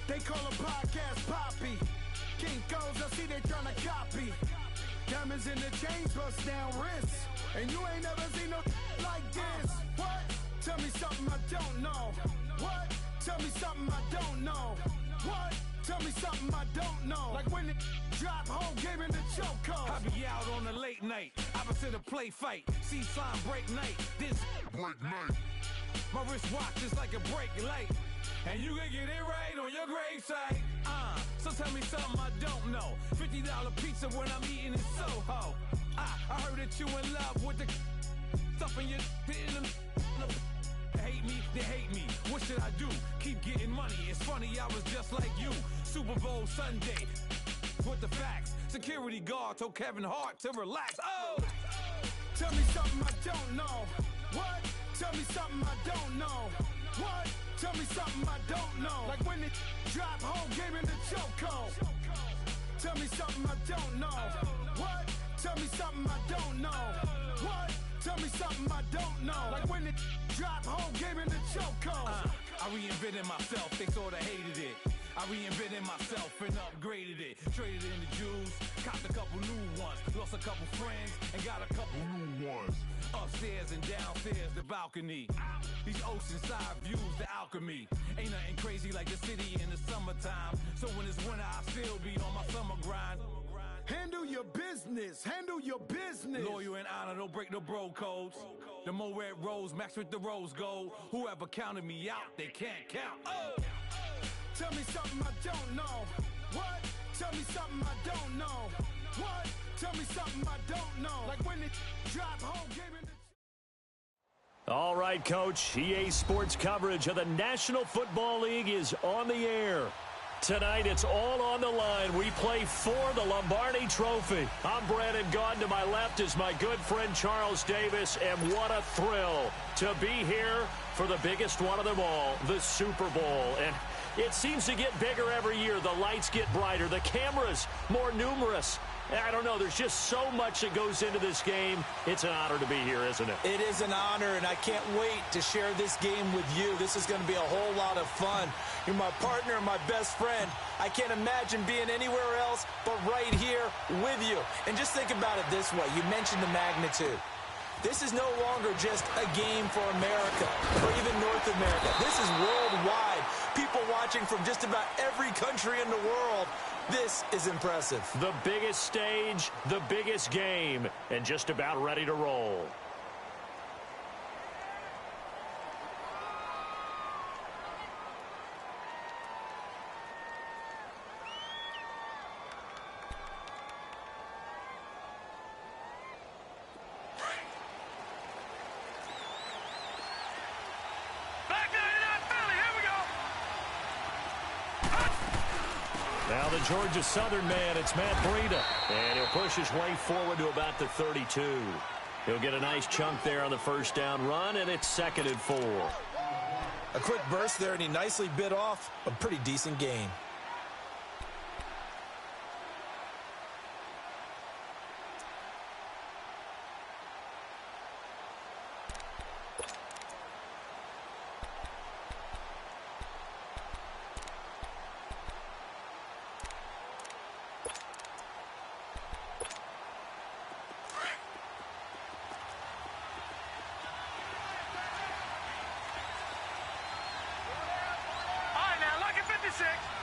They call a podcast Poppy. Kinkos, I see they tryna copy. Diamonds in the chains, bust down wrists. And you ain't never seen no like this. What? Tell me something I don't know. What? Tell me something I don't know. What? Tell me something I don't know. Like when it drop, whole game in the chokehold. I be out on a late night, opposite a play fight. See slime break night, this break night. My wristwatch is like a brake light. And you can get it right on your gravesite. So tell me something I don't know. $50 pizza when I'm eating in Soho. I heard that you in love with the stuff in your hate me, they hate me. What should I do? Keep getting money. It's funny, I was just like you. SuperBowl Sunday with the facts. Security guard told Kevin Hart to relax. Oh! Tell me something I don't know. What? Tell me something I don't know. What? Tell me something I don't know. Like when it drop, whole game in the chokehold. Tell me something I don't know. What? Tell me something I don't know. What? Tell me something I don't know. Like when it drop, whole game in the chokehold. I reinvented myself, they sorta hated it. I reinvented myself and upgraded it. Traded in the Jews, copped a couple new ones. Lost a couple friends and got a couple new ones. Upstairs and downstairs, the balcony. These oceanside views, the alchemy. Ain't nothing crazy like the city in the summertime. So when it's winter, I still be on my summer grind. Handle your business, handle your business. Loyal and honor, don't break the bro codes. The more red rose, max with the rose gold. Whoever counted me out, they can't count. Oh! Tell me something I don't know. What? Tell me something I don't know. What? Tell me something I don't know. Like when it drop, whole game in the... All right, Coach. EA Sports coverage of the National Football League is on the air. Tonight, it's all on the line. We play for the Lombardi Trophy. I'm Brandon Gaudin. To my left is my good friend Charles Davis. And what a thrill to be here for the biggest one of them all, the Super Bowl. And it seems to get bigger every year. The lights get brighter. The cameras more numerous. I don't know. There's just so much that goes into this game. It's an honor to be here, isn't it? It is an honor, and I can't wait to share this game with you. This is going to be a whole lot of fun. You're my partner, my best friend. I can't imagine being anywhere else but right here with you. And just think about it this way. You mentioned the magnitude. This is no longer just a game for America or even North America. This is worldwide. People watching from just about every country in the world. This is impressive. The biggest stage, the biggest game, and just about ready to roll. Now the Georgia Southern man, it's Matt Breida. And he'll push his way forward to about the 32. He'll get a nice chunk there on the first down run, and it's 2nd and 4. A quick burst there, and he nicely bit off a pretty decent gain.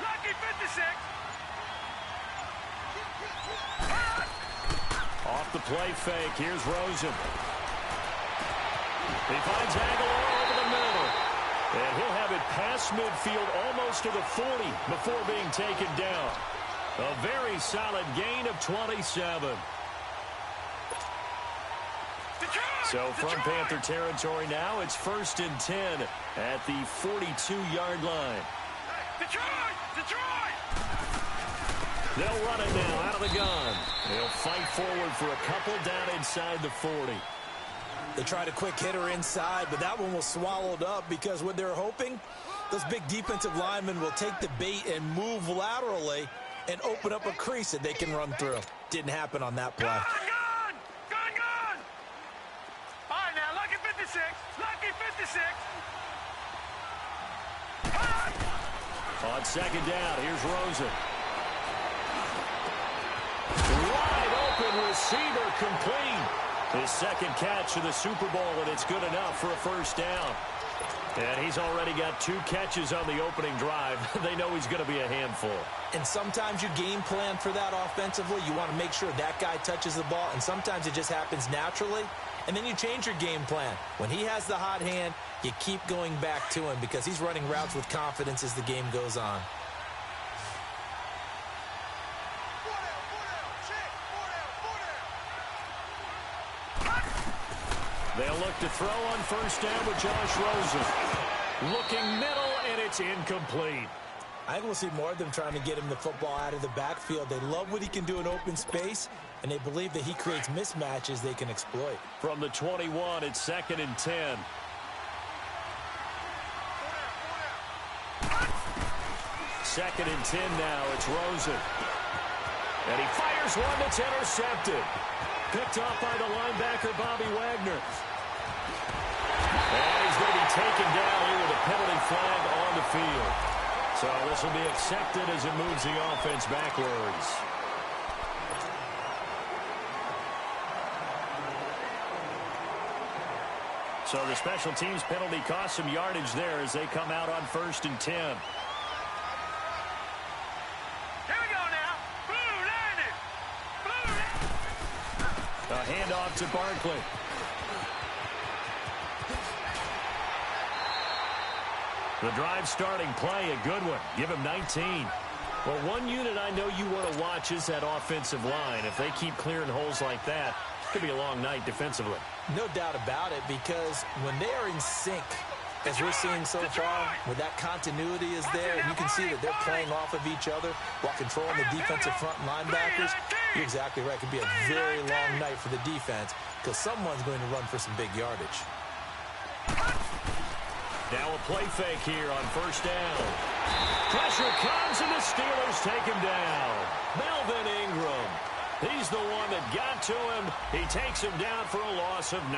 Lucky 56. Off the play fake. Here's Rosen. He finds Aguilar over the middle. And he'll have it past midfield almost to the 40 before being taken down. A very solid gain of 27. So from Panther territory now, it's 1st and 10 at the 42-yard line. Detroit! They'll run it now out of the gun. They'll fight forward for a couple down inside the 40. They tried a quick hitter inside, but that one was swallowed up because what they're hoping, those big defensive linemen will take the bait and move laterally and open up a crease that they can run through. Didn't happen on that play. Gun! All right, now, lucky 56. On second down, here's Rosen. Wide open receiver, complete. His second catch of the Super Bowl, and it's good enough for a first down. And he's already got 2 catches on the opening drive. They know he's going to be a handful. And sometimes you game plan for that offensively. You want to make sure that guy touches the ball, and sometimes it just happens naturally. And then you change your game plan. When he has the hot hand, you keep going back to him because he's running routes with confidence as the game goes on. They'll look to throw on first down with Josh Rosen. Looking middle, and it's incomplete. I think we'll see more of them trying to get him the football out of the backfield. They love what he can do in open space, and they believe that he creates mismatches they can exploit. From the 21, it's 2nd and 10. Second and 10 now. It's Rosen. And he fires one that's intercepted. Picked off by the linebacker, Bobby Wagner. And he's going to be taken down here with a penalty flag on the field. So this will be accepted as it moves the offense backwards. So the special teams penalty cost some yardage there as they come out on 1st and 10. A handoff to Barkley. The drive starting play, a good one. Give him 19. Well, one unit I know you want to watch is that offensive line. If they keep clearing holes like that, it could be a long night defensively. No doubt about it, because when they are in sync, as we're seeing so far, where that continuity is there, and you can see that they're playing off of each other while controlling the defensive front linebackers, you're exactly right. It could be a very long night for the defense because someone's going to run for some big yardage. Now a play fake here on first down. Pressure comes, and the Steelers take him down. Melvin Ingram. He's the one that got to him. He takes him down for a loss of 9.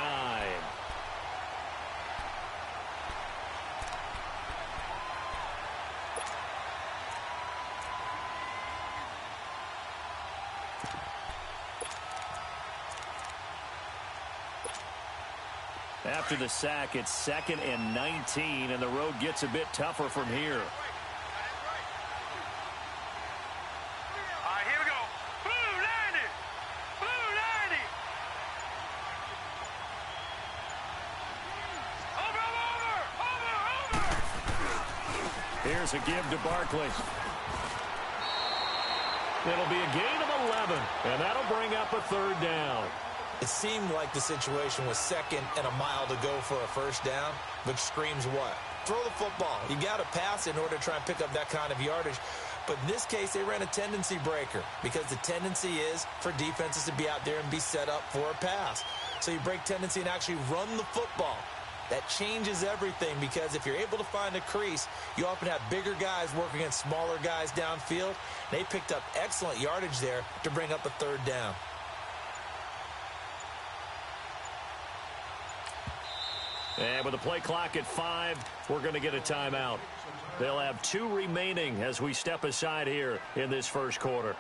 After the sack, it's 2nd and 19, and the road gets a bit tougher from here. All right, here we go. Blue 90. Blue 90. Over. Here's a give to Barkley. It'll be a gain of 11, and that'll bring up a 3rd down. It seemed like the situation was 2nd and a mile to go for a first down, which screams what? Throw the football. You got to pass in order to try and pick up that kind of yardage. But in this case, they ran a tendency breaker because the tendency is for defenses to be out there and be set up for a pass. So you break tendency and actually run the football. That changes everything because if you're able to find a crease, you often have bigger guys working against smaller guys downfield. They picked up excellent yardage there to bring up a 3rd down. And with the play clock at 5, we're going to get a timeout. They'll have 2 remaining as we step aside here in this first quarter.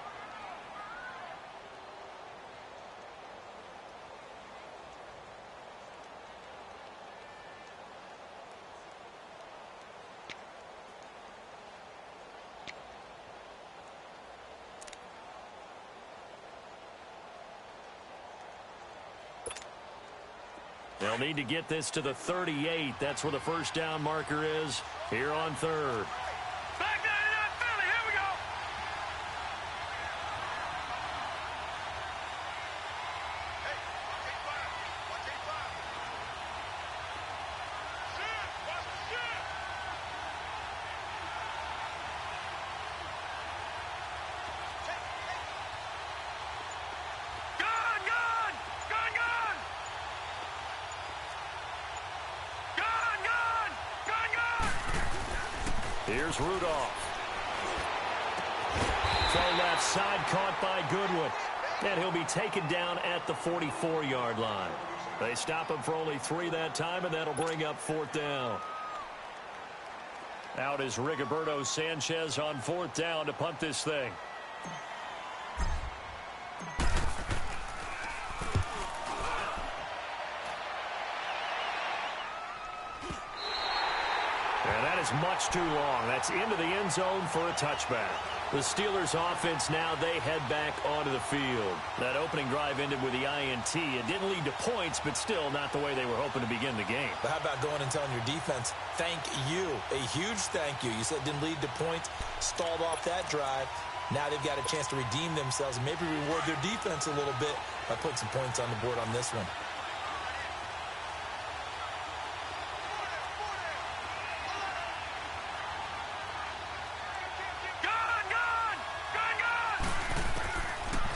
They'll need to get this to the 38. That's where the first down marker is here on 3rd. Back down in that Philly. Here we go. Hey, watch 8-5. Shit, watch the shit. Gun, gun, gun, gun. Gun, gun, gun, gun. Here's Rudolph. Throw left side, caught by Goodwin. And he'll be taken down at the 44-yard line. They stop him for only 3 that time, and that'll bring up 4th down. Out is Rigoberto Sanchez on 4th down to punt this thing. And that is much too long. That's into the end zone for a touchback. The Steelers offense now, they head back onto the field. That opening drive ended with the INT. It didn't lead to points, but still not the way they were hoping to begin the game. But how about going and telling your defense, thank you, a huge thank you. You said it didn't lead to points, stalled off that drive. Now they've got a chance to redeem themselves and maybe reward their defense a little bit by putting some points on the board on this one.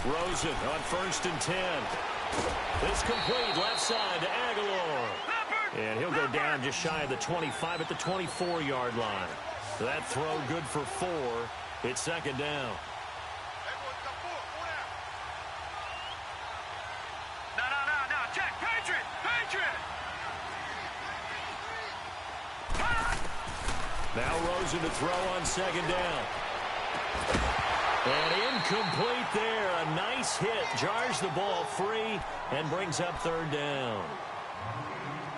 Rosen on 1st and 10. It's complete left side to Aguilar. And he'll go down just shy of the 25 at the 24-yard line. That throw good for 4. It's 2nd down. No. Check. Patriot. Now Rosen to throw on 2nd down. And incomplete there. A nice hit. Jars the ball free and brings up 3rd down.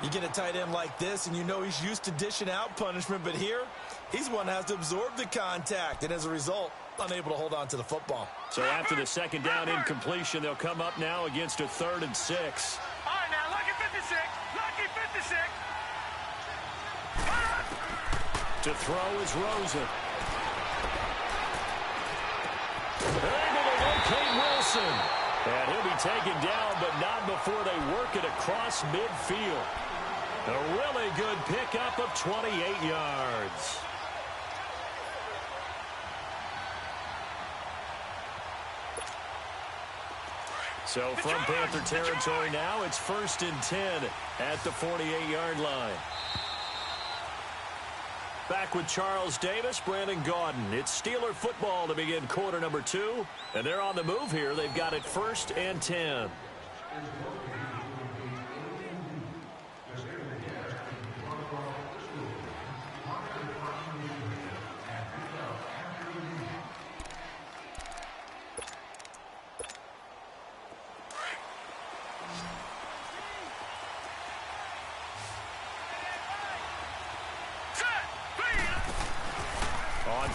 You get a tight end like this, and you know he's used to dishing out punishment, but here, he's one that has to absorb the contact, and as a result, unable to hold on to the football. So after the 2nd down incompletion, they'll come up now against a 3rd and 6. All right, now, lucky 56. Lucky 56. To throw is Rosen. Able to locate Wilson. And he'll be taken down, but not before they work it across midfield. A really good pickup of 28 yards. So from Panther territory now, it's 1st and 10 at the 48-yard line. Back with Charles Davis, Brandon Gaudin. It's Steeler football to begin quarter number 2. And they're on the move here. They've got it 1st and 10.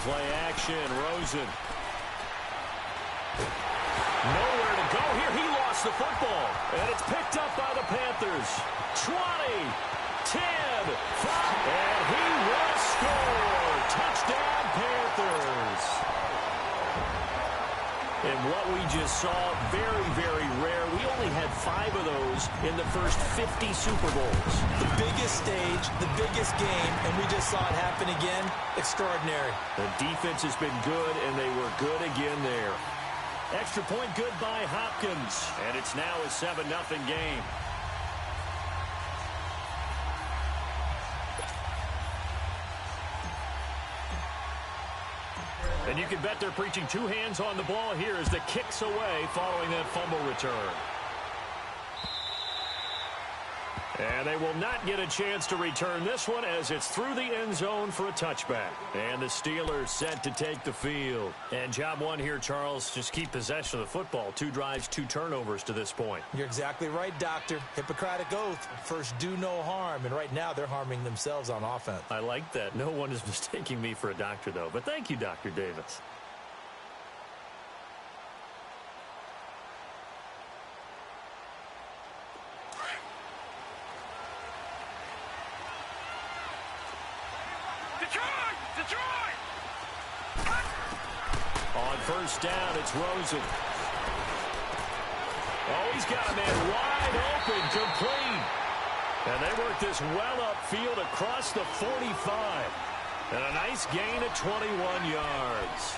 Play action, Rosen. Nowhere to go here. He lost the football. And it's picked up by the Panthers. 20, 10, 5. And he will score. Touchdown, Panthers. And what we just saw, very, very rare. We only had 5 of those in the first 50 Super Bowls. The biggest stage, the biggest game, and we just saw it happen again. Extraordinary. The defense has been good, and they were good again there. Extra point good by Hopkins, and it's now a 7-0 game. And you can bet they're preaching 2 hands on the ball here as the kick's away following that fumble return. And they will not get a chance to return this one as it's through the end zone for a touchback. And the Steelers set to take the field. And job one here, Charles, just keep possession of the football. 2 drives, 2 turnovers to this point. You're exactly right, Doctor. Hippocratic oath. First, do no harm. And right now, they're harming themselves on offense. I like that. No one is mistaking me for a doctor, though. But thank you, Dr. Davis. Detroit! On first down, it's Rosen. Oh, he's got a man wide open, complete. And they work this well upfield across the 45. And a nice gain of 21 yards.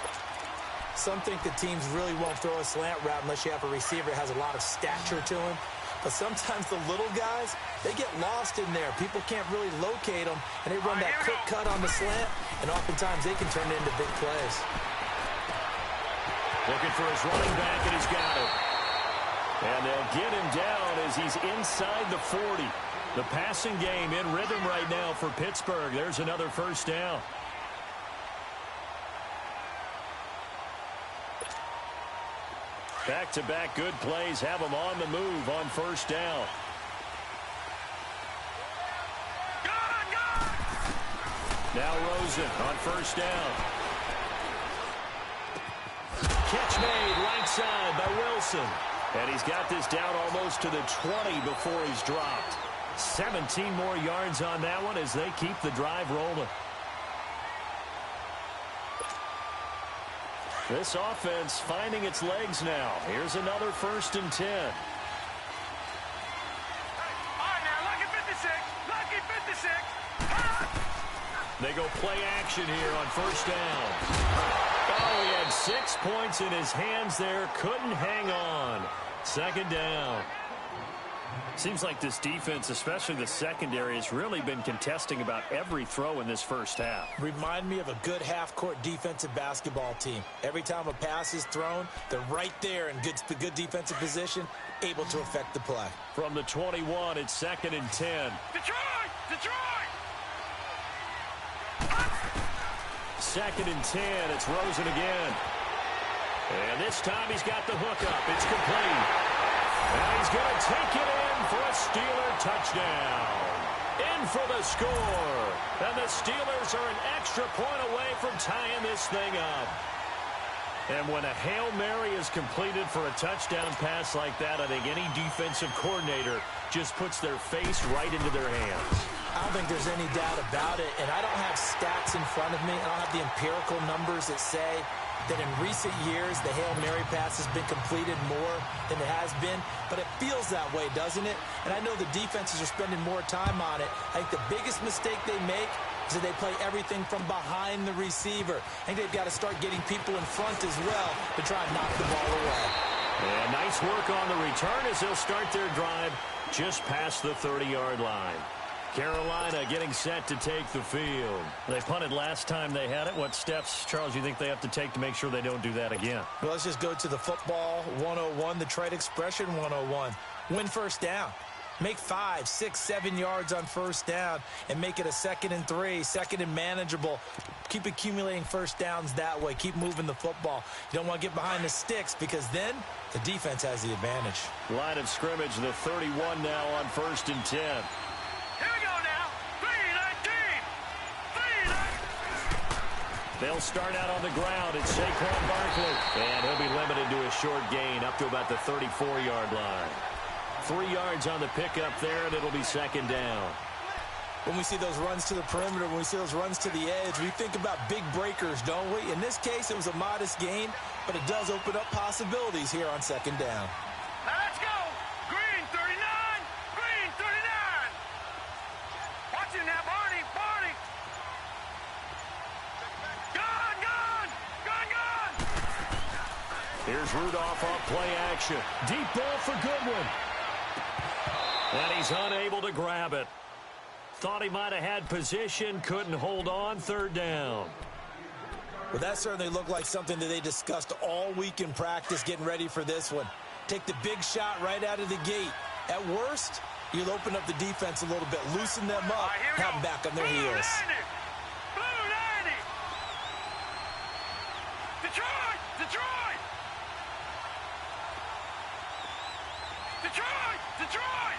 Some think the teams really won't throw a slant route unless you have a receiver that has a lot of stature to him. But sometimes the little guys, they get lost in there. People can't really locate them, and they run that quick cut on the slant, and oftentimes they can turn it into big plays. Looking for his running back, and he's got it. And they'll get him down as he's inside the 40. The passing game in rhythm right now for Pittsburgh. There's another first down. Back-to-back good plays have them on the move on first down. Now Rosen on first down. Catch made right side by Wilson. And he's got this down almost to the 20 before he's dropped. 17 more yards on that one as they keep the drive rolling. This offense finding its legs now. Here's another 1st and 10. All right, now, lucky 56. Lucky 56. They go play action here on first down. Oh, he had 6 points in his hands there. Couldn't hang on. 2nd down. Seems like this defense, especially the secondary, has really been contesting about every throw in this first half. Remind me of a good half-court defensive basketball team. Every time a pass is thrown, they're right there in good defensive position, able to affect the play. From the 21, it's 2nd and 10. Detroit! Detroit! 2nd and 10. It's Rosen again. And this time he's got the hook up. It's complete. And he's going to take it in for a Steeler touchdown. In for the score. And the Steelers are an extra point away from tying this thing up. And when a Hail Mary is completed for a touchdown pass like that, I think any defensive coordinator just puts their face right into their hands. I don't think there's any doubt about it, and I don't have stats in front of me. I don't have the empirical numbers that say that in recent years the Hail Mary pass has been completed more than it has been, but it feels that way, doesn't it? And I know the defenses are spending more time on it. I think the biggest mistake they make is that they play everything from behind the receiver. I think they've got to start getting people in front as well to try and knock the ball away. And nice work on the return as they'll start their drive just past the 30-yard line. Carolina getting set to take the field. They punted last time they had it. What steps, Charles, you think they have to take to make sure they don't do that again? Well, let's just go to the football 101, the trade expression 101. Win first down. Make 5, 6, 7 yards on first down and make it a 2nd and 3, 2nd and manageable. Keep accumulating first downs that way. Keep moving the football. You don't want to get behind the sticks because then the defense has the advantage. Line of scrimmage, the 31 now on 1st and 10. Here we go now. 3-19. 3-19. They'll start out on the ground. It's Saquon Barkley. And he'll be limited to a short gain up to about the 34-yard line. 3 yards on the pickup there, and it'll be 2nd down. When we see those runs to the perimeter, when we see those runs to the edge, we think about big breakers, don't we? In this case, it was a modest gain, but it does open up possibilities here on 2nd down. Now let's go. Green 39. Green 39. Watch it now, Barney. Barney. Gun, gun. Gun, gun. Here's Rudolph off play action. Deep ball for Goodwin. And he's unable to grab it. Thought he might have had position, couldn't hold on, 3rd down. Well, that certainly looked like something that they discussed all week in practice getting ready for this one. Take the big shot right out of the gate. At worst, you'll open up the defense a little bit, loosen them up, have them back on their heels. Blue 90. Detroit. Detroit. Detroit. Detroit.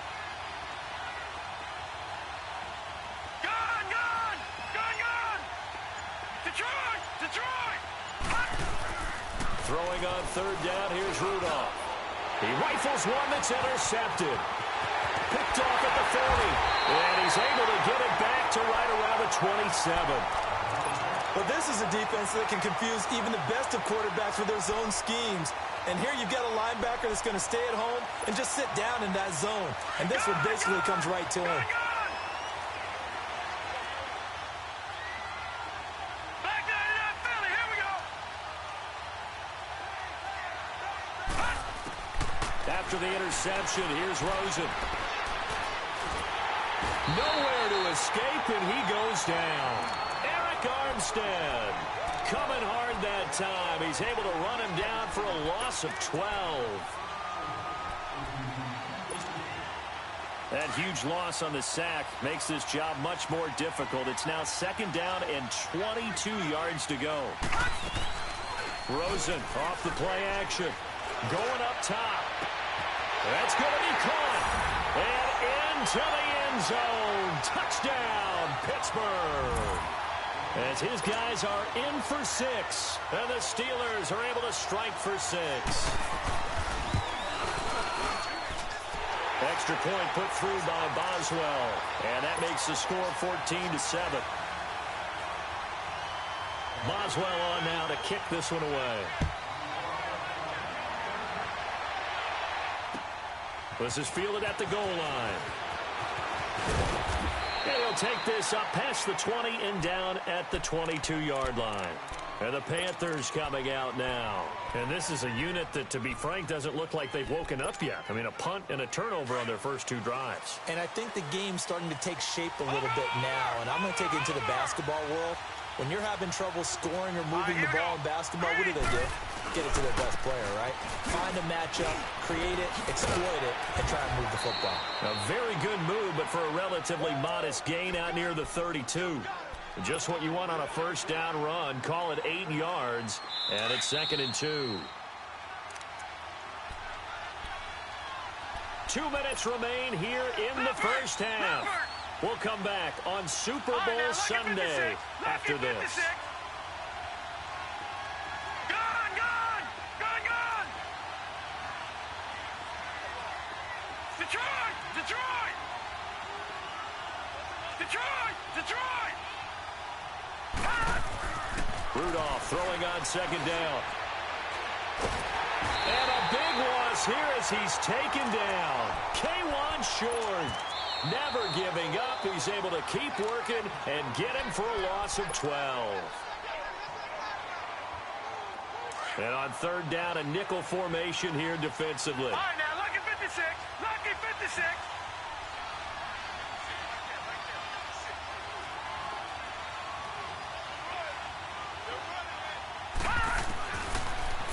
Gun, gun. Gun, gun. Detroit. Detroit. Throwing on 3rd down, here's Rudolph. He rifles one that's intercepted. Picked off at the 40. And he's able to get it back to right around the 27. Well, this is a defense that can confuse even the best of quarterbacks with their zone schemes. And here you've got a linebacker that's going to stay at home and just sit down in that zone. And this one basically comes right to him. Back 99 Philly, here we go. After the interception, here's Rosen. Nowhere to escape, and he goes down. Eric Armstead coming hard that time. He's able to run him down for a loss of 12. That huge loss on the sack makes this job much more difficult. It's now 2nd down and 22 yards to go. Rosen off the play action. Going up top. That's going to be caught. And into the end zone. Touchdown, Pittsburgh. As his guys are in for 6. And the Steelers are able to strike for 6. Extra point put through by Boswell. And that makes the score 14-7. Boswell on now to kick this one away. This is fielded at the goal line. And he'll take this up past the 20 and down at the 22-yard line. And the Panthers coming out now. And this is a unit that, to be frank, doesn't look like they've woken up yet. I mean, a punt and a turnover on their first 2 drives. And I think the game's starting to take shape a little bit now. And I'm going to take it into the basketball world. When you're having trouble scoring or moving the ball in basketball, what do? Get it to their best player, right? Find a matchup, create it, exploit it, and try and move the football. A very good move, but for a relatively modest gain out near the 32. Just what you want on a first down run. Call it 8 yards, and it's 2nd and 2. 2 minutes remain here in the first half. We'll come back on Super Bowl Sunday after this. Detroit! Rudolph throwing on 2nd down. And a big loss here as he's taken down. K'Wan Short never giving up. He's able to keep working and get him for a loss of 12. And on 3rd down, a nickel formation here defensively. All right, now, lucky 56. Lucky 56.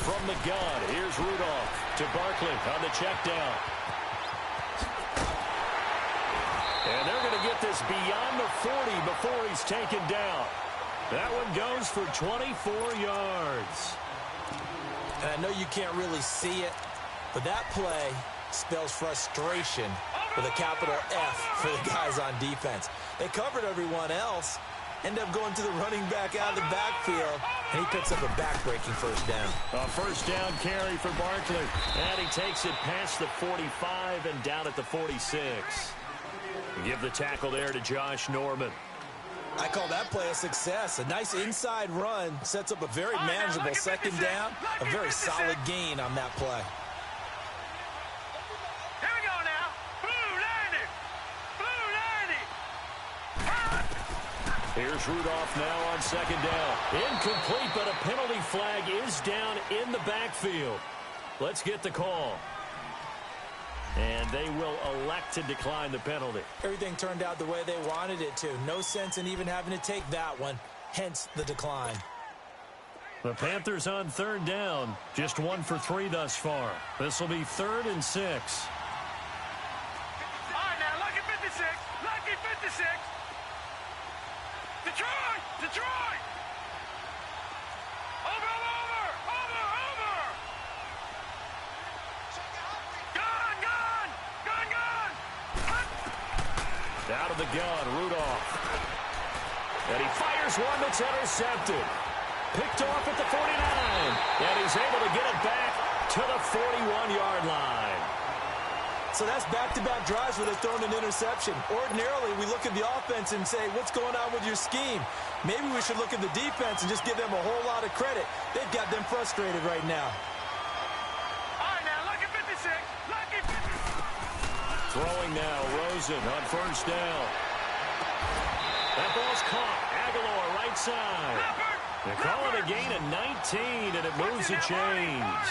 From the gun, here's Rudolph to Barkley on the check down. And they're going to get this beyond the 40 before he's taken down. That one goes for 24 yards. And I know you can't really see it, but that play spells frustration with a capital F for the guys on defense. They covered everyone else, end up going to the running back out of the backfield, and he picks up a back-breaking first down. A first down carry for Barkley. And he takes it past the 45 and down at the 46. Give the tackle there to Josh Norman. I call that play a success. A nice inside run sets up a very manageable 2nd down. A very solid gain on that play. Here we go now. Blue 90. Here's Rudolph now on 2nd down. Incomplete, but a penalty flag is down in the backfield. Let's get the call. And they will elect to decline the penalty. Everything turned out the way they wanted it to. No sense in even having to take that one, hence the decline. The Panthers on 3rd down, just 1 for 3 thus far. This will be 3rd and 6. All right, now, lucky 56. Lucky 56. Detroit! Over! Out of the gun, Rudolph. And he fires one that's intercepted. Picked off at the 49. And he's able to get it back to the 41-yard line. So that's back-to-back drives where they're throwing an interception. Ordinarily, we look at the offense and say, what's going on with your scheme? Maybe we should look at the defense and just give them a whole lot of credit. They've got them frustrated right now. All right, now, lucky 56. Lucky 56. Throwing now, Rosen on 1st down. That ball's caught. Aguilar, right side. They're calling a gain of 19, and it moves the chains.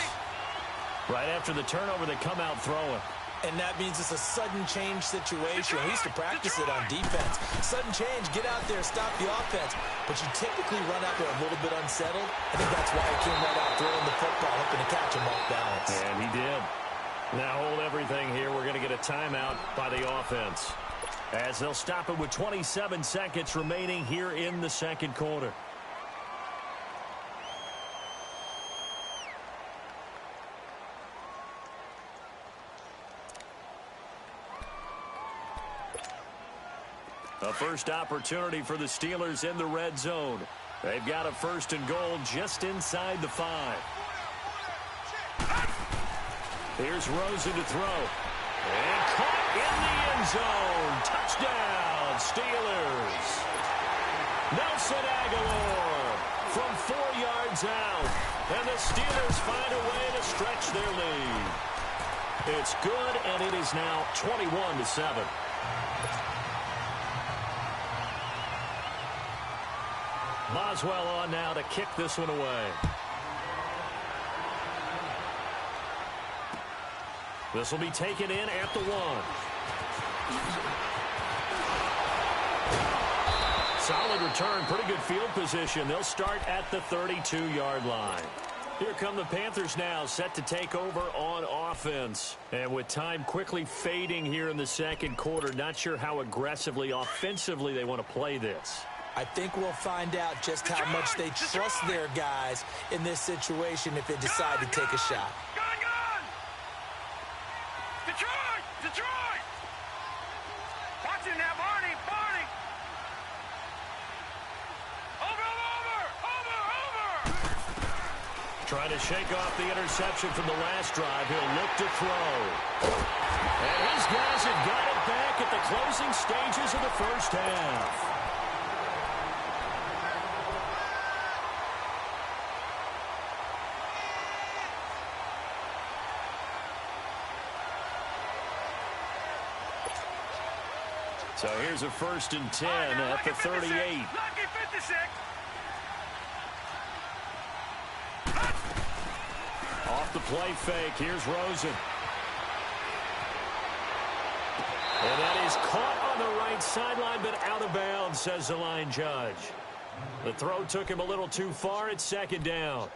Right after the turnover, they come out throwing. And that means it's a sudden change situation. We used to practice it on defense. Sudden change, get out there, stop the offense. But you typically run out there a little bit unsettled. I think that's why he came right out throwing the football, hoping to catch him off balance. And he did. Now hold everything here. We're going to get a timeout by the offense, as they'll stop it with 27 seconds remaining here in the 2nd quarter. A first opportunity for the Steelers in the red zone. They've got a 1st and goal just inside the 5. Here's Rosen to throw. And caught in the end zone. Touchdown, Steelers. Nelson Aguilar from 4 yards out. And the Steelers find a way to stretch their lead. It's good, and it is now 21-7. Boswell on now to kick this one away. This will be taken in at the 1. Solid return, pretty good field position. They'll start at the 32-yard line. Here come the Panthers now, set to take over on offense. And with time quickly fading here in the second quarter, not sure how aggressively, offensively they want to play this. I think we'll find out just how much they trust their guys in this situation if they decide to take a shot. Detroit! Detroit! Watch it now, Barney! Barney! Over! Trying to shake off the interception from the last drive. He'll look to throw. And his guys have got it back at the closing stages of the first half. So here's a 1st and 10 at the 38. Lucky 56. Off the play fake. Here's Rosen. And that is caught on the right sideline, but out of bounds, says the line judge. The throw took him a little too far. It's 2nd down.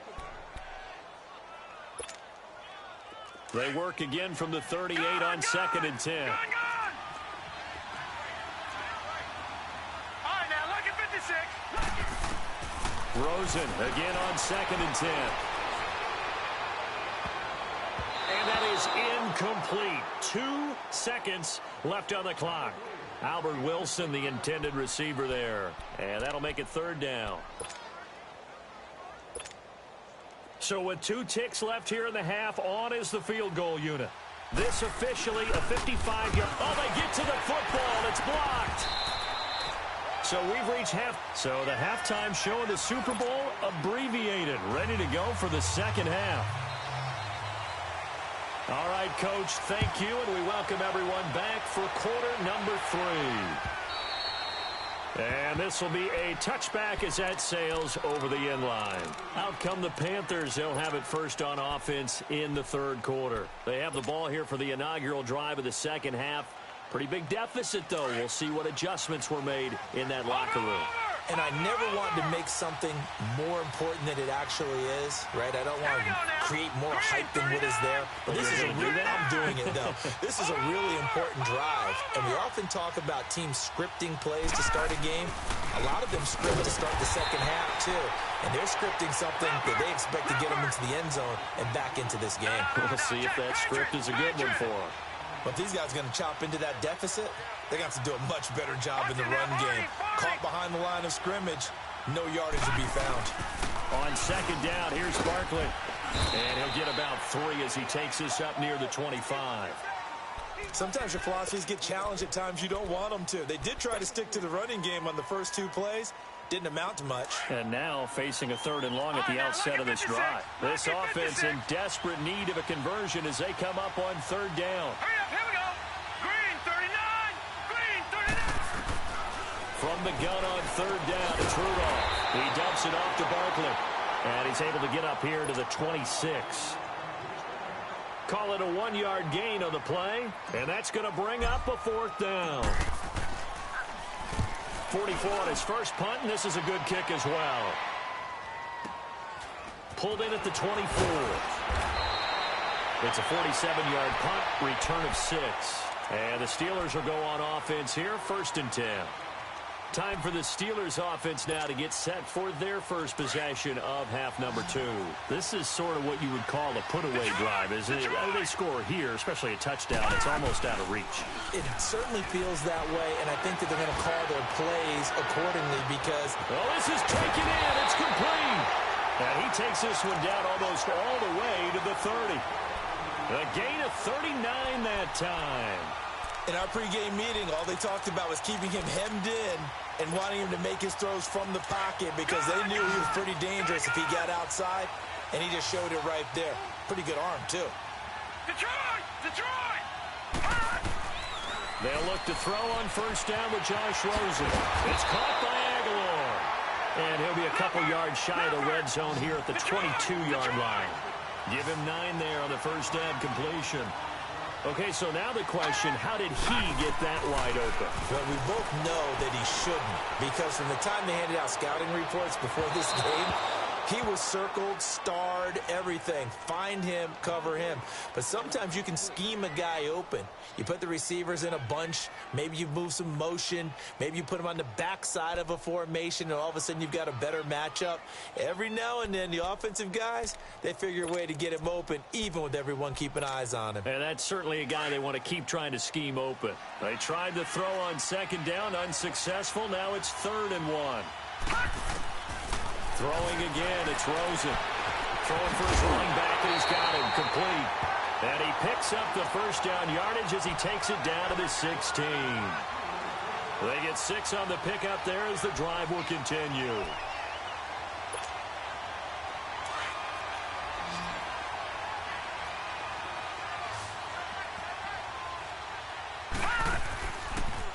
They work again from the 38 on 2nd and 10. Rosen again on 2nd and 10. And that is incomplete. 2 seconds left on the clock. Albert Wilson, the intended receiver there. And that'll make it 3rd down. So with 2 ticks left here in the half, on is the field goal unit. This officially a 55-yard. Oh, they get to the football. It's blocked. So we've reached half. So the halftime show of the Super Bowl abbreviated, ready to go for the second half. All right, Coach, thank you, and we welcome everyone back for quarter number 3. And this will be a touchback as that sails over the end line. Out come the Panthers. They'll have it first on offense in the 3rd quarter. They have the ball here for the inaugural drive of the second half. Pretty big deficit, though. We'll see what adjustments were made in that locker room. And I never want to make something more important than it actually is, right? I don't want to create more hype than what is there. But this is I'm doing it, though. This is a really important drive. And we often talk about teams scripting plays to start a game. A lot of them script to start the second half, too. And they're scripting something that they expect to get them into the end zone and back into this game. We'll see if that script is a good one for them. But these guys are going to chop into that deficit. They're going to have to do a much better job in the run game. Caught behind the line of scrimmage, no yardage to be found. On 2nd down, here's Barkley. And he'll get about 3 as he takes this up near the 25. Sometimes your philosophies get challenged at times you don't want them to. They did try to stick to the running game on the first 2 plays. Didn't amount to much. And now facing a 3rd and long at the outset of this drive. This offense in desperate need of a conversion as they come up on 3rd down. Hurry up, here we go. Green 39. Green 39. From the gun on 3rd down, it's Rudolph. He dumps it off to Barkley. And he's able to get up here to the 26. Call it a 1-yard gain on the play. And that's going to bring up a 4th down. 44 on his first punt, and this is a good kick as well. Pulled in at the 24. It's a 47-yard punt, return of 6. And the Steelers will go on offense here, 1st and 10. Time for the Steelers offense now to get set for their first possession of half number 2. This is sort of what you would call a put-away drive, isn't it? They score here, especially a touchdown. It's almost out of reach. It certainly feels that way, and I think that they're going to call their plays accordingly because... Oh, this is taken in. It's complete. And he takes this one down almost all the way to the 30. A gain of 39 that time. In our pregame meeting, all they talked about was keeping him hemmed in and wanting him to make his throws from the pocket because they knew he was pretty dangerous if he got outside, and he just showed it right there. Pretty good arm, too. Detroit! Detroit! They'll look to throw on first down with Josh Rosen. It's caught by Aguilar. And he'll be a couple yards shy of the red zone here at the 22-yard line. Give him 9 there on the first down completion. Okay, so now the question, how did he get that wide open? Well, we both know that he shouldn't, because from the time they handed out scouting reports before this game, he was circled, starred, everything. Find him, cover him. But sometimes you can scheme a guy open. You put the receivers in a bunch. Maybe you move some motion. Maybe you put him on the backside of a formation, and all of a sudden you've got a better matchup. Every now and then, the offensive guys, they figure a way to get him open, even with everyone keeping eyes on him. And that's certainly a guy they want to keep trying to scheme open. They tried to throw on second down, unsuccessful. Now it's 3rd and 1. Throwing again, it's Rosen. Throwing for his running back, and he's got him complete. And he picks up the first down yardage as he takes it down to the 16. They get 6 on the pickup there as the drive will continue.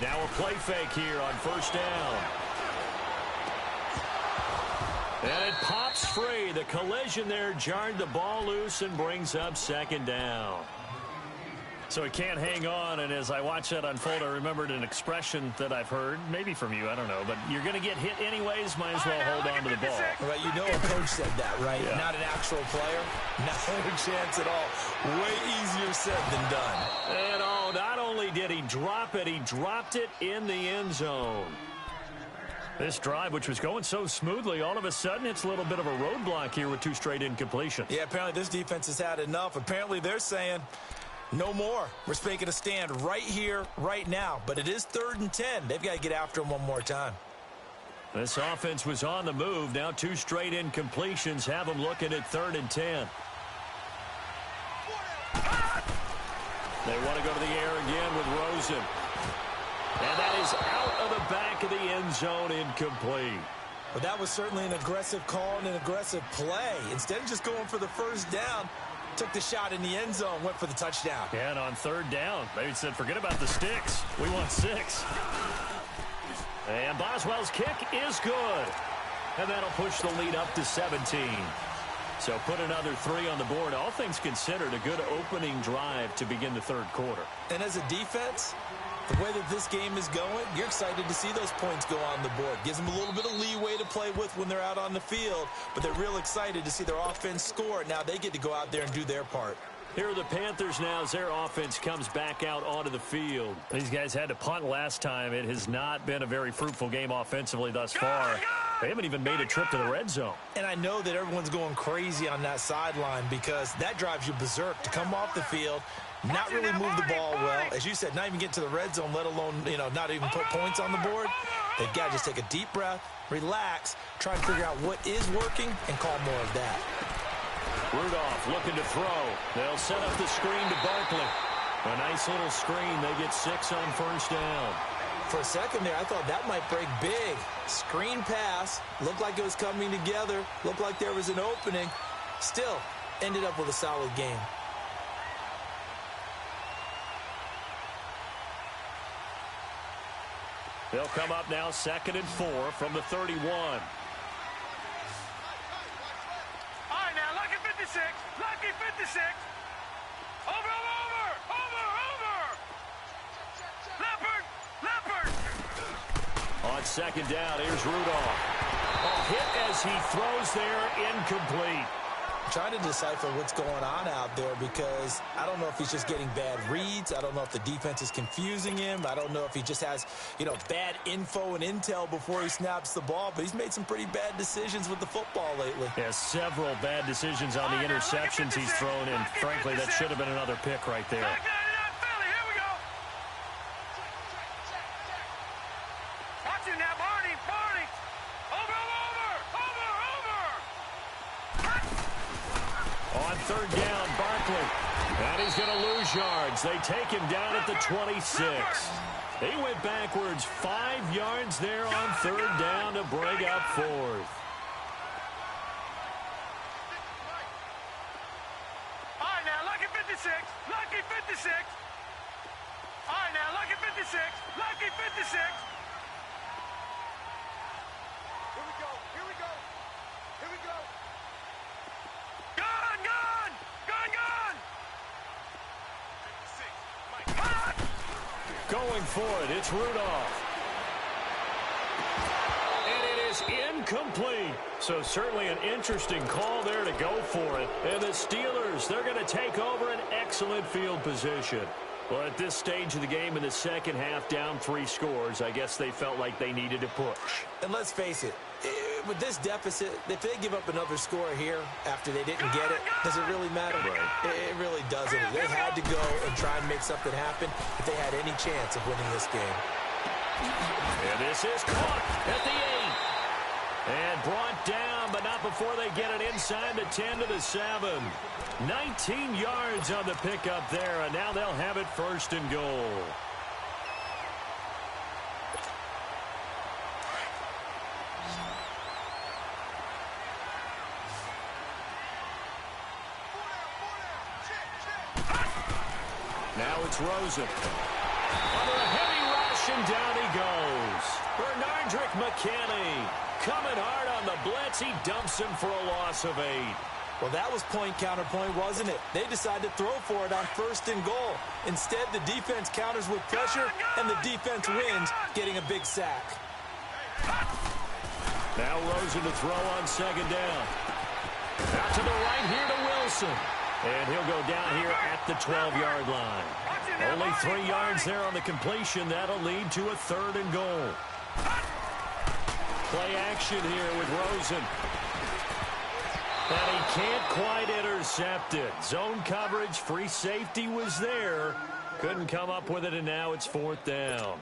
Now a play fake here on first down. And it pops free. The collision there jarred the ball loose and brings up second down. So he can't hang on, and as I watch that unfold, I remembered an expression that I've heard, maybe from you, I don't know, but you're going to get hit anyways, might as well hold on to the ball. Right, you know a coach said that, right? Yeah. Not an actual player. Not a chance at all. Way easier said than done. And oh, not only did he drop it, he dropped it in the end zone. This drive, which was going so smoothly, all of a sudden it's a little bit of a roadblock here with 2 straight incompletions. Yeah, apparently this defense has had enough. Apparently they're saying, no more. We're making a stand right here, right now. But it is 3rd and 10. They've got to get after him one more time. This offense was on the move. Now 2 straight incompletions have them looking at 3rd and 10. They want to go to the air again with Rosen. And that is out of the back of the end zone, incomplete. Well, that was certainly an aggressive call and an aggressive play. Instead of just going for the first down, took the shot in the end zone, went for the touchdown. Yeah, and on 3rd down, they said, forget about the sticks. We want 6. And Boswell's kick is good. And that'll push the lead up to 17. So put another 3 on the board. All things considered, a good opening drive to begin the 3rd quarter. And as a defense, the way that this game is going, you're excited to see those points go on the board. Gives them a little bit of leeway to play with when they're out on the field, but they're real excited to see their offense score. Now they get to go out there and do their part. Here are the Panthers now as their offense comes back out onto the field. These guys had to punt last time. It has not been a very fruitful game offensively thus far. They haven't even made a trip to the red zone. And I know that everyone's going crazy on that sideline because that drives you berserk to come off the field, not really move the ball well. As you said, not even get to the red zone, let alone, not even put points on the board. They've got to just take a deep breath, relax, try and figure out what is working, and call more of that. Rudolph looking to throw. They'll set up the screen to Barkley. A nice little screen. They get 6 on first down. For a second there, I thought that might break big. Screen pass. Looked like it was coming together. Looked like there was an opening. Still, ended up with a solid game. They'll come up now 2nd and 4 from the 31. Lucky 56. Over. Leopard. On 2nd down, here's Rudolph. A hit as he throws there, incomplete. Trying to decipher what's going on out there because I don't know if he's just getting bad reads. I don't know if the defense is confusing him. I don't know if he just has, bad info and intel before he snaps the ball. But he's made some pretty bad decisions with the football lately. Yeah, several bad decisions on the interceptions he's thrown, and frankly, that should have been another pick right there. Watching that, Barney. Over. On third down, Barkley. And he's going to lose yards. They take him down at the 26. He went backwards 5 yards there on third down to bring up fourth. All right, now, lucky 56. All right, now, lucky 56. Here we go. Going for it, it's Rudolph. And it is incomplete. So certainly an interesting call there to go for it. And the Steelers, they're going to take over an excellent field position. Well, at this stage of the game in the second half, down 3 scores, I guess they felt like they needed to push. And let's face it, with this deficit, if they give up another score here after they didn't get it, does it really matter? Right. It really doesn't. They had to go and try and make something happen if they had any chance of winning this game. And this is caught at the 8. And brought down, but not before they get it inside the 10 to the 7. 19 yards on the pickup there, and now they'll have it first and goal. Now it's Rosen. Under a heavy rush, and down he goes. Bernardrick McKinney coming hard on the blitz. He dumps him for a loss of 8. Well, that was point counterpoint, wasn't it? They decided to throw for it on first and goal. Instead, the defense counters with pressure, and the defense wins, getting a big sack. Now Rosen to throw on second down. Out to the right here to Wilson. And he'll go down here at the 12-yard line. Only 3 yards there on the completion. That'll lead to a third and goal. Play action here with Rosen. And he can't quite intercept it. Zone coverage, free safety was there. Couldn't come up with it, and now it's fourth down.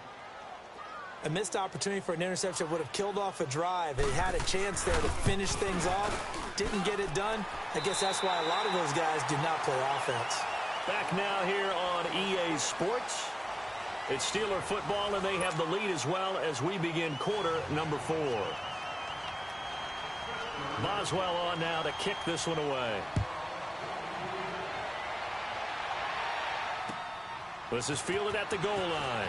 A missed opportunity for an interception would have killed off a drive. They had a chance there to finish things off. Didn't get it done. I guess that's why a lot of those guys do not play offense. Back now here on EA Sports. It's Steeler football, and they have the lead as well as we begin quarter number 4. Boswell on now to kick this one away. This is fielded at the goal line.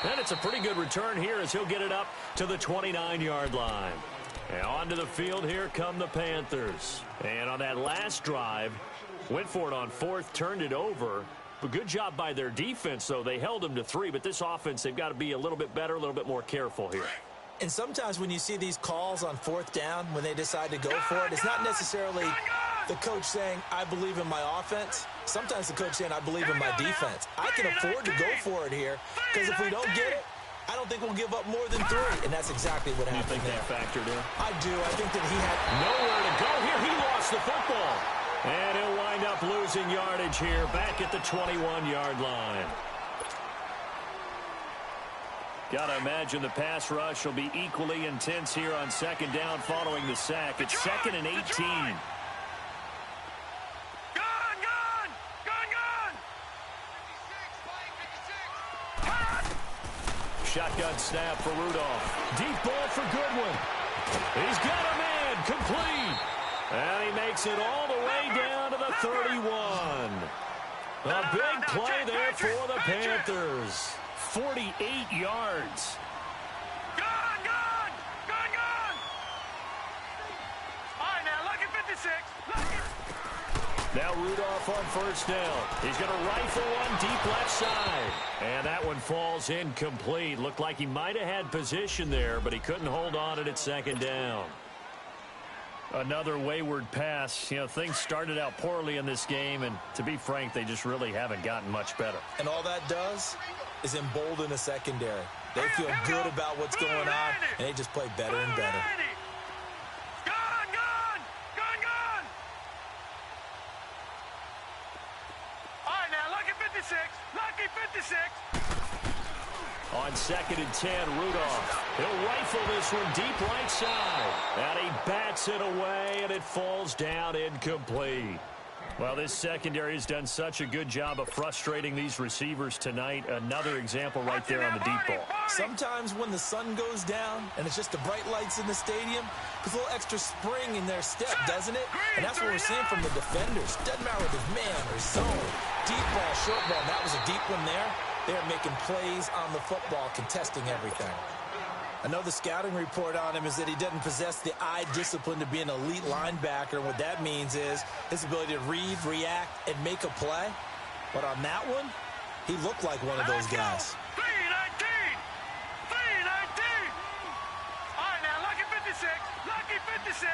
And it's a pretty good return here as he'll get it up to the 29-yard line. And onto the field here come the Panthers. And on that last drive, went for it on fourth, turned it over. But good job by their defense, though. They held them to 3, but this offense, they've got to be a little bit better, a little bit more careful here. And sometimes when you see these calls on fourth down, when they decide to go for it, it's not necessarily the coach saying, I believe in my offense. Sometimes the coach saying, I believe in my defense. I can afford to go for it here because if we don't get it, I don't think we'll give up more than 3. And that's exactly what happened there. You think that factored in? I do. I think that he had nowhere to go here. He lost the football. And he'll wind up losing yardage here back at the 21-yard line. Got to imagine the pass rush will be equally intense here on second down following the sack. It's second and 18. Shotgun snap for Rudolph. Deep ball for Goodwin. He's got a man complete. And he makes it all the way down to the 31. A big play there for the Panthers. 48 yards. Gone! All right, now, lucky 56. Now Rudolph on first down. He's going to rifle one deep left side. And that one falls incomplete. Looked like he might have had position there, but he couldn't hold on it at second down. Another wayward pass. You know, things started out poorly in this game, and to be frank, they just really haven't gotten much better. And all that does is embolden a secondary. They feel good about what's going on, and they just play better and better. Gone! All right, now, lucky 56. Lucky 56. On 2nd and 10, Rudolph. He'll rifle this one deep right side. And he bats it away, and it falls down incomplete. Well, this secondary has done such a good job of frustrating these receivers tonight. Another example right there on the deep ball. Sometimes when the sun goes down and it's just the bright lights in the stadium, there's a little extra spring in their step, doesn't it? And that's what we're seeing from the defenders. Doesn't matter whether it's man or zone. Deep ball, short ball. That was a deep one there. They're making plays on the football, contesting everything. Another scouting report on him is that he doesn't possess the eye discipline to be an elite linebacker. And what that means is his ability to read, react, and make a play. But on that one, he looked like one of those guys. 319! 319! All right, now, lucky 56. Lucky 56.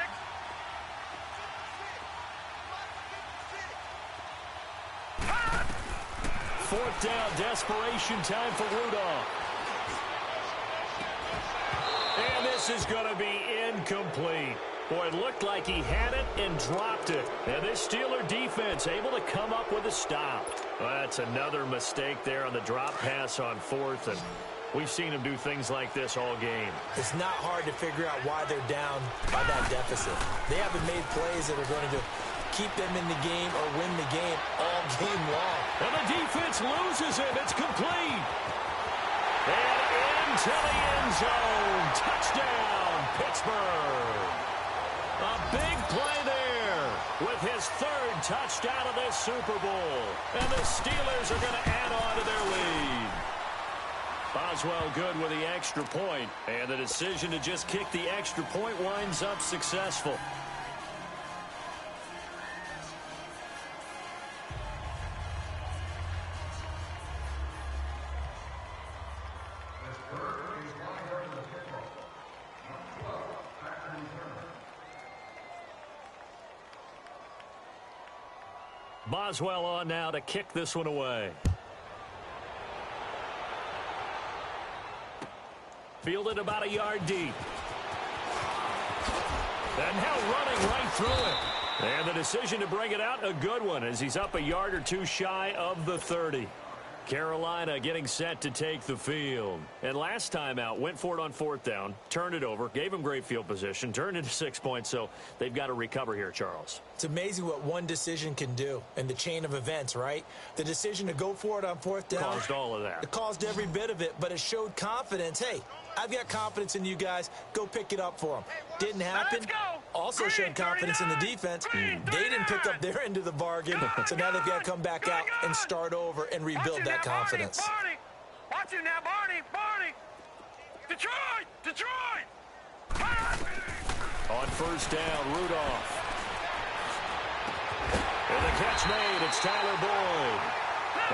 Fourth down, desperation time for Rudolph. And this is going to be incomplete. Boy, it looked like he had it and dropped it. And this Steeler defense able to come up with a stop. Well, that's another mistake there on the drop pass on 4th. And we've seen him do things like this all game. It's not hard to figure out why they're down by that deficit. They haven't made plays that are going to keep them in the game or win the game all game long. And the defense loses it. It's complete. And into the end zone. Touchdown, Pittsburgh. A big play there with his 3rd touchdown of this Super Bowl. And the Steelers are going to add on to their lead. Boswell good with the extra point. And the decision to just kick the extra point winds up successful. Boswell on now to kick this one away. Fielded about a yard deep. And now running right through it. And the decision to bring it out, a good one, as he's up a yard or two shy of the 30. Carolina getting set to take the field. And last time out, went for it on 4th down, turned it over, gave him great field position, turned into 6 points, so they've got to recover here, Charles. It's amazing what one decision can do in the chain of events, right? The decision to go for it on 4th down. Caused all of that. It caused every bit of it, but it showed confidence. Hey, I've got confidence in you guys. Go pick it up for them. Didn't happen. Also showed confidence in the defense. They didn't pick up their end of the bargain, so now they've got to come back out and start over and rebuild that confidence. Watch it now, Barney! Detroit! On 1st down, Rudolph. And the catch made, it's Tyler Boyd.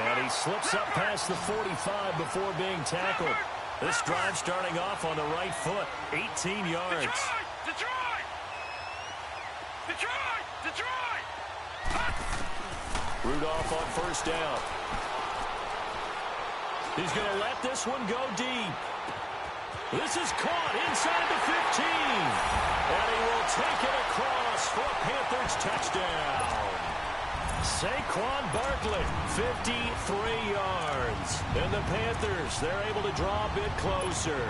And he slips up past the 45 before being tackled. This drive starting off on the right foot, 18 yards. Detroit! Rudolph on 1st down. He's going to let this one go deep. This is caught inside the 15. And he will take it across for a Panthers touchdown. Saquon Barkley, 53 yards. And the Panthers, they're able to draw a bit closer.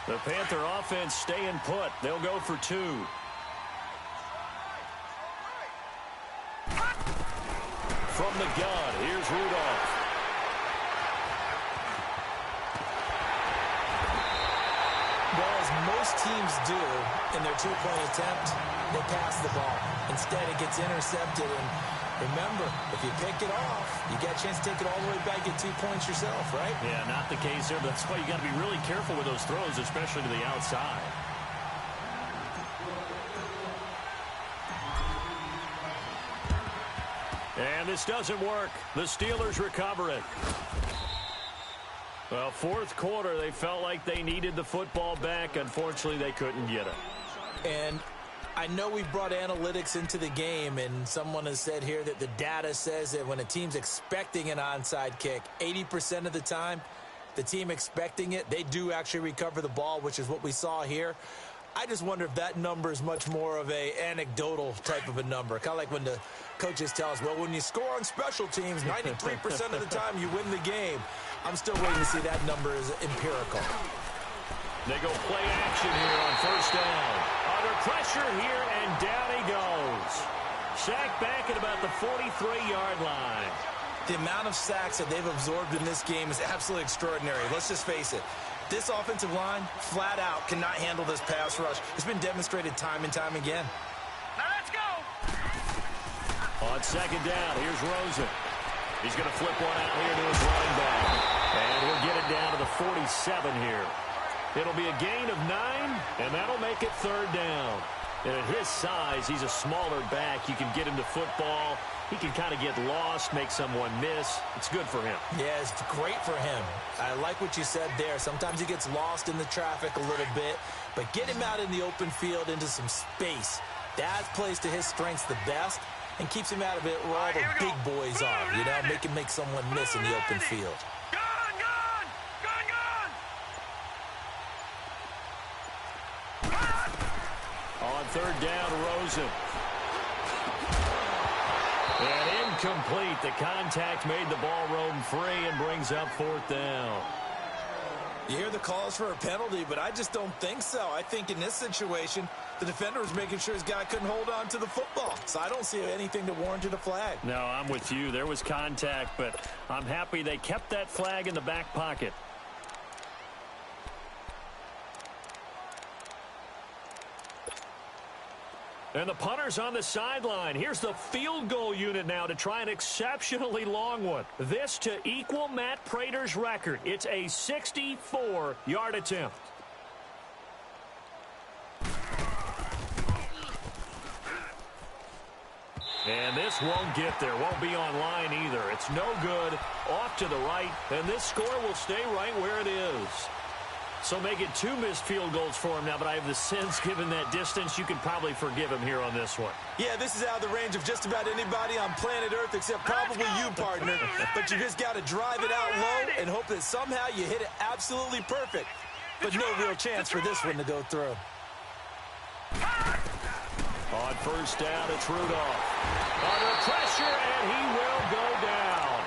The Panther offense staying put. They'll go for 2. From the gun, here's Rudolph. Well, as most teams do in their two-point attempt, they pass the ball. Instead, it gets intercepted. And remember, if you pick it off, you got a chance to take it all the way back, get 2 points yourself, right? Yeah, not the case there, but that's why you got to be really careful with those throws, especially to the outside. And this doesn't work. The Steelers recover it. Well, fourth quarter, they felt like they needed the football back. Unfortunately, they couldn't get it. And I know we brought analytics into the game, and someone has said here that the data says that when a team's expecting an onside kick, 80% of the time, the team expecting it, they do actually recover the ball, which is what we saw here. I just wonder if that number is much more of a anecdotal type of a number. Kind of like when the coaches tell us, well, when you score on special teams, 93% of the time you win the game. I'm still waiting to see that number is empirical. They go play action here on first down. Under pressure here, and down he goes. Sacked back at about the 43-yard line. The amount of sacks that they've absorbed in this game is absolutely extraordinary. Let's just face it. This offensive line, flat out, cannot handle this pass rush. It's been demonstrated time and time again. Now let's go. On second down, here's Rosen. He's going to flip one out here to his running back. And we'll get it down to the 47 here. It'll be a gain of 9, and that'll make it third down. And at his size, he's a smaller back. You can get him to football. He can kind of get lost, make someone miss. It's good for him. Yeah, it's great for him. I like what you said there. Sometimes he gets lost in the traffic a little bit, but get him out in the open field into some space. That plays to his strengths the best and keeps him out of it where all the big boys are, you know, make someone miss in the open field. On third down, Rosen. And incomplete. The contact made the ball roam free and brings up fourth down. You hear the calls for a penalty, but I just don't think so. I think in this situation, the defender was making sure his guy couldn't hold on to the football. So I don't see anything that warranted a flag. No, I'm with you. There was contact, but I'm happy they kept that flag in the back pocket. And the punter's on the sideline. Here's the field goal unit now to try an exceptionally long one. This to equal Matt Prater's record. It's a 64-yard attempt. And this won't get there. Won't be on line either. It's no good. Off to the right. And this score will stay right where it is. So make it 2 missed field goals for him now, but I have the sense, given that distance, you can probably forgive him here on this one. Yeah, this is out of the range of just about anybody on planet Earth except probably you, partner. But you just got to drive it out low and hope that somehow you hit it absolutely perfect. But no real chance for this one to go through. On first down, it's Rudolph. Under pressure, and he will go down.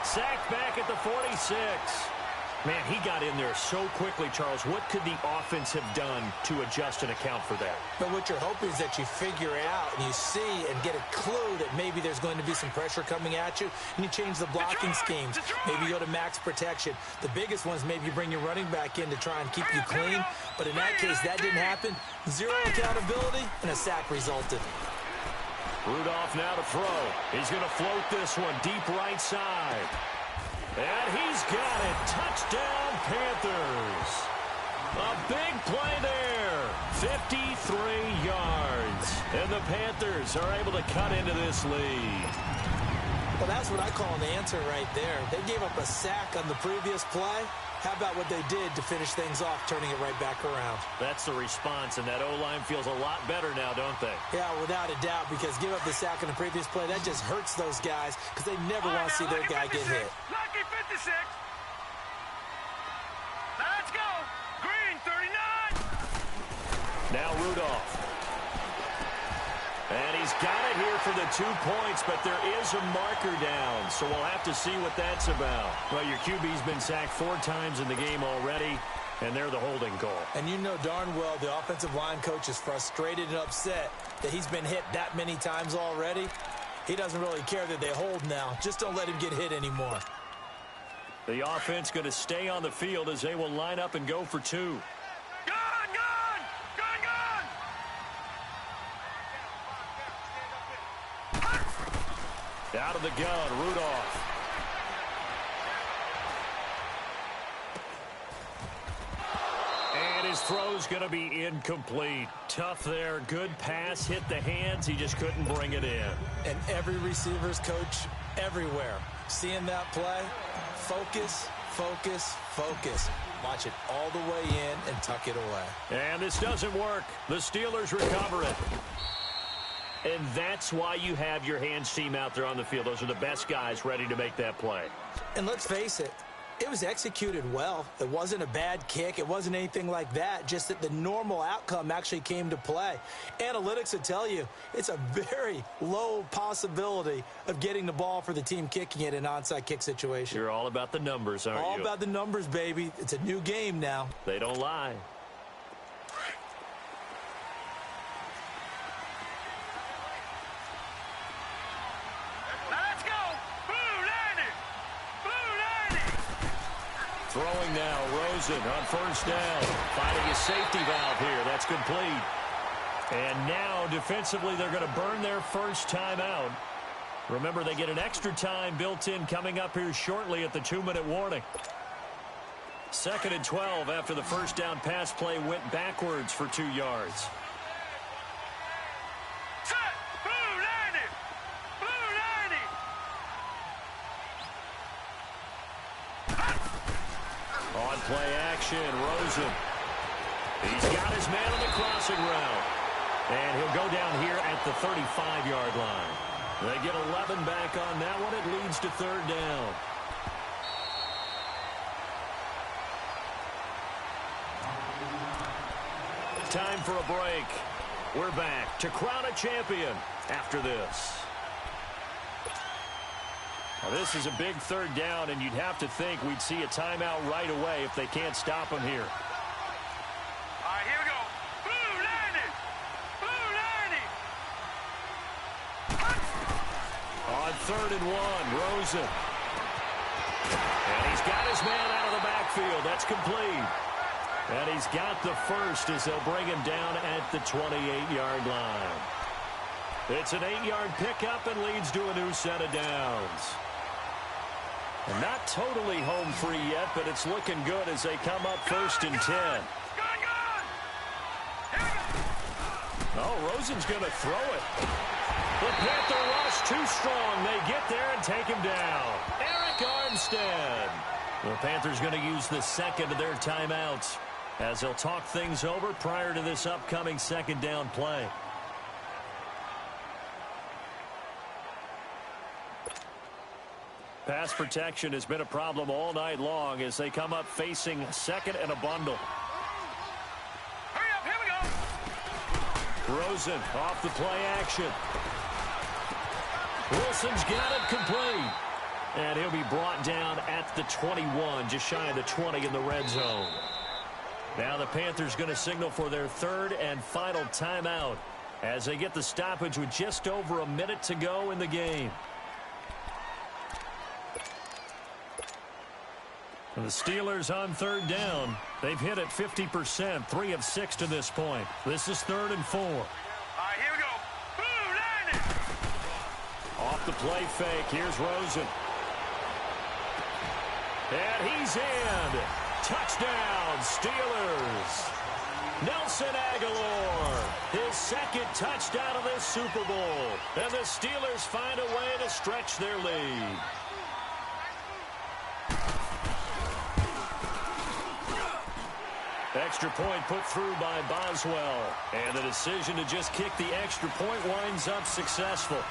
Sacked back at the 46. Man, he got in there so quickly, Charles. What could the offense have done to adjust and account for that? But what you're hoping is that you figure it out and you see and get a clue that maybe there's going to be some pressure coming at you, and you change the blocking schemes. Maybe you go to max protection. The biggest one is maybe you bring your running back in to try and keep you clean. But in that case, that didn't happen. Zero accountability, and a sack resulted. Rudolph now to throw. He's going to float this one deep right side. And he's got it. Touchdown, Panthers. A big play there. 53 yards. And the Panthers are able to cut into this lead. Well, that's what I call an answer right there. They gave up a sack on the previous play. How about what they did to finish things off, turning it right back around? That's the response, and that O-line feels a lot better now, don't they? Yeah, without a doubt, because give up the sack on the previous play, that just hurts those guys because they never want to see their guy get hit. Lucky 56. Let's go. Green 39. Now Rudolph. And he's got it here for the 2 points, but there is a marker down, so we'll have to see what that's about. Well, your QB's been sacked 4 times in the game already, and they're the holding call. And you know darn well the offensive line coach is frustrated and upset that he's been hit that many times already. He doesn't really care that they hold now. Just don't let him get hit anymore. The offense going to stay on the field as they will line up and go for 2. Out of the gun, Rudolph. And his His throw's going to be incomplete. Tough there. Good pass. Hit the hands. He just couldn't bring it in. And every receiver's coach everywhere. Seeing that play, focus, focus, focus. Watch it all the way in and tuck it away. And this doesn't work. The Steelers recover it. And that's why you have your hands team out there on the field. Those are the best guys ready to make that play. And let's face it, it was executed well. It wasn't a bad kick. It wasn't anything like that. Just that the normal outcome actually came to play. Analytics will tell you it's a very low possibility of getting the ball for the team kicking it in an onside kick situation. You're all about the numbers, aren't you? All about the numbers, baby. It's a new game now. They don't lie. Throwing now, Rosen on first down. Finding a safety valve here. That's complete. And now, defensively, they're going to burn their first time out. Remember, they get an extra time built in coming up here shortly at the 2-minute warning. 2nd and 12 after the first down pass play went backwards for 2 yards. On play action, Rosen. He's got his man on the crossing route. And he'll go down here at the 35-yard line. They get 11 back on that one. It leads to 3rd down. Time for a break. We're back to crown a champion after this. Now, this is a big 3rd down, and you'd have to think we'd see a timeout right away if they can't stop him here. All right, here we go. Blue 90. Blue 90. On 3rd and 1, Rosen. And he's got his man out of the backfield. That's complete. And he's got the first as they'll bring him down at the 28-yard line. It's an 8-yard pickup and leads to a new set of downs. And not totally home free yet, but it's looking good as they come up 1st and 10. Oh, Rosen's going to throw it. The Panther rush too strong. They get there and take him down. Eric Armstead. The Panthers going to use the second of their timeouts as they'll talk things over prior to this upcoming 2nd down play. Pass protection has been a problem all night long as they come up facing 2nd and a bundle. Hurry up, here we go. Rosen off the play action. Wilson's got it complete. And he'll be brought down at the 21, just shy of the 20 in the red zone. Now the Panthers going to signal for their 3rd and final timeout as they get the stoppage with just over a minute to go in the game. And the Steelers on 3rd down. They've hit it 50%, 3 of 6 to this point. This is 3rd and 4. All right, here we go. Blue 90. Off the play fake, here's Rosen. And he's in. Touchdown, Steelers. Nelson Aguilar, his 2nd touchdown of this Super Bowl. And the Steelers find a way to stretch their lead. Extra point put through by Boswell. And the decision to just kick the extra point winds up successful.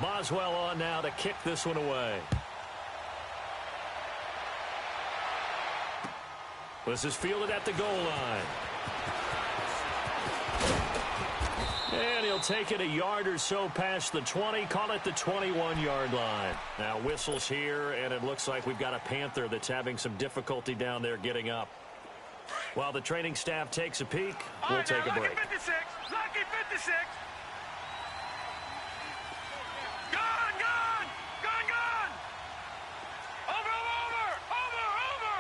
Boswell on now to kick this one away. This is fielded at the goal line. And he'll take it a yard or so past the 20, call it the 21-yard line. Now whistles here, and it looks like we've got a Panther that's having some difficulty down there getting up. While the training staff takes a peek, we'll take a break. Lucky 56. Lucky 56. Gone, gone. Gone, gone. Over, over, over, over.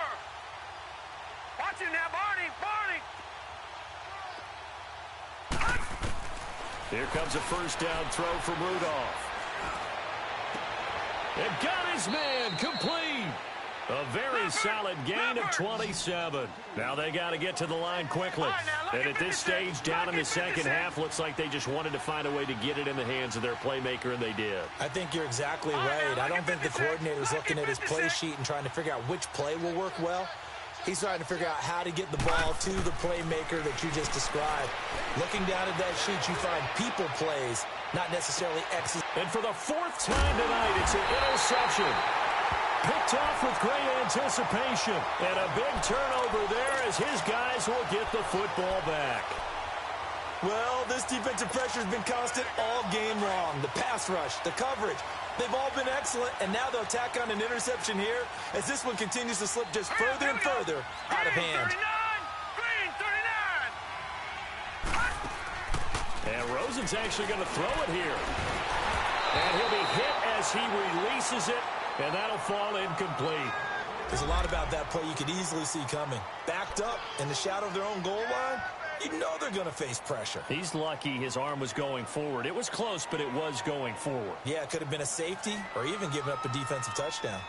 Watch him now, Barney, Barney. Here comes a first down throw from Rudolph. And got his man complete. A very solid gain of 27. Now they got to get to the line quickly. And at this stage, down in the second half, looks like they just wanted to find a way to get it in the hands of their playmaker, and they did. I think you're exactly right. I don't think the coordinator's looking at his play sheet and trying to figure out which play will work well. He's trying to figure out how to get the ball to the playmaker that you just described. Looking down at that sheet, you find people plays, not necessarily X's. And for the fourth time tonight, it's an interception. Picked off with great anticipation. And a big turnover there as his guys will get the football back. Well, this defensive pressure has been constant all game long. The pass rush, the coverage, they've all been excellent, and now they'll tack on an interception here as this one continues to slip just further and further out of hand. Green 39! And Rosen's actually going to throw it here. And he'll be hit as he releases it, and that'll fall incomplete. There's a lot about that play you could easily see coming. Backed up in the shadow of their own goal line, you know they're going to face pressure. He's lucky his arm was going forward. It was close, but it was going forward. Yeah, it could have been a safety or even given up a defensive touchdown.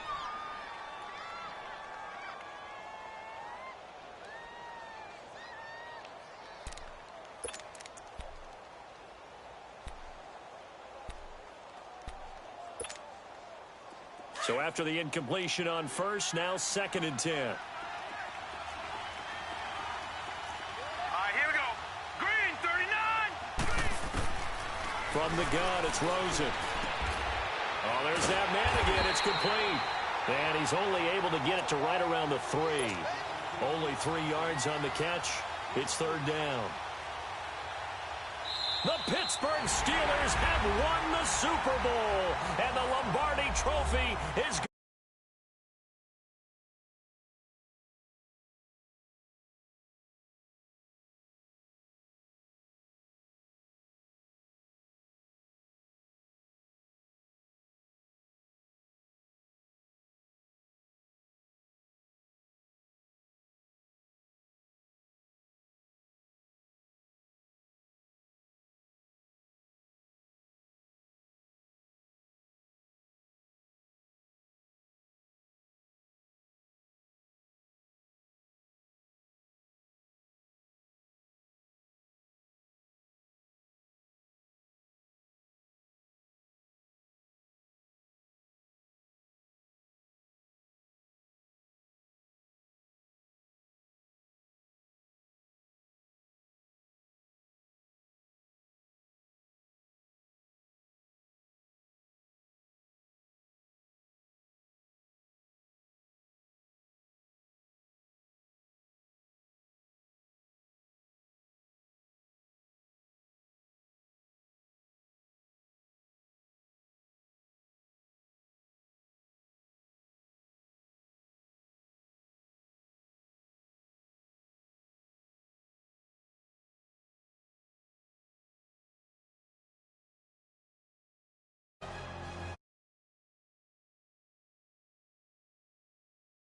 So after the incompletion on first, now 2nd and 10. All right, here we go. Green 39! Green. From the gun, it's Rosen. Oh, there's that man again. It's complete. And he's only able to get it to right around the 3. Only 3 yards on the catch. It's 3rd down. The Pittsburgh Steelers have won the Super Bowl, and the Lombardi Trophy is